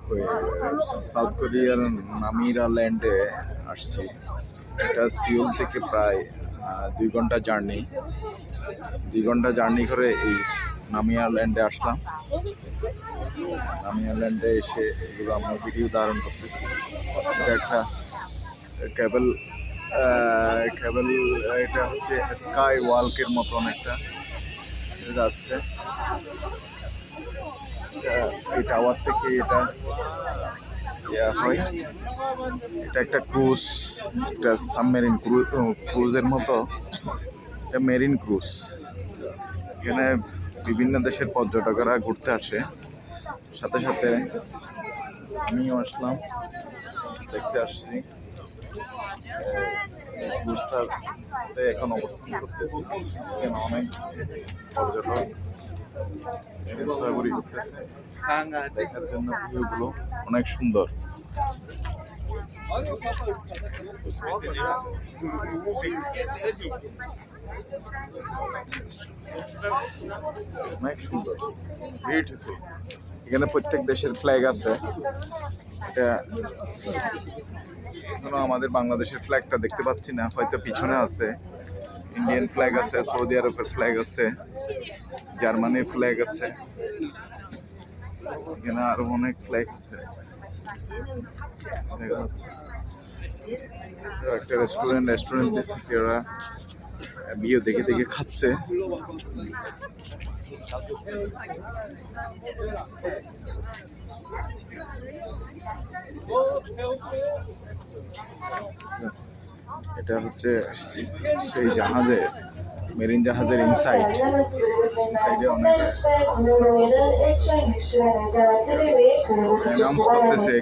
হয়ে সাউথ কোরিয়ার নামিরা ল্যান্ডে আসছি। এটা সিওল থেকে প্রায় 2 ঘন্টা জার্নি। 2 ঘন্টা জার্নি করে এই নামিয়া ল্যান্ডে আসলাম। নামিয়া ল্যান্ডে এসে এগুলো আমরা ভিডিও ধারণ করতেছি। এটা একটা কেবল কেবল এটা হচ্ছে স্কাই ওয়ার্ল্কের মতন একটা যাচ্ছে। এই টাওয়ার থেকে এটা হয়। এটা একটা ক্রুজ, একটা সাবমেরিন ক্রুজের মতো। এটা মেরিন ক্রুজ। এখানে বিভিন্ন দেশের পর্যটকেরা ঘুরতে আসে। সাথে সাথে আমিও আসলাম, দেখতে আসছি। ক্রুজটাতে এখন অবস্থান করতেছি। এখানে অনেক পর্যটক ঘোরাঘুরি করতেছে। দেখার জন্য ভিউগুলো অনেক সুন্দর। অনেক সুন্দর, বিউটিফুল। এখানে প্রত্যেক দেশের ফ্ল্যাগ আছে। এটা এখনো আমাদের বাংলাদেশের ফ্ল্যাগটা দেখতে পাচ্ছি না, হয়তো পিছনে আছে। ইন্ডিয়ান ফ্ল্যাগ আছে, সৌদি আরবের ফ্ল্যাগ আছে, জার্মানির ফ্ল্যাগ আছে, এখানে আরো অনেক ফ্ল্যাগ আছে দেখা যাচ্ছে। একটা রেস্টুরেন্ট থেকে ওরা বিয়ে দেখে দেখে খাচ্ছে। এটা হচ্ছে সেই জাহাজে, মেরিন জাহাজের ইনসাইডে অনেক অ্যানাউন্স করতেছে।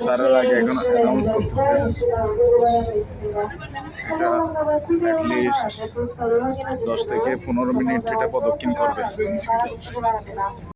স্যারের আগে এখন অ্যানাউন্স করতেছে। এটা অ্যাটলিস্ট 10 থেকে 15 মিনিট এটা প্রদক্ষিণ করবে।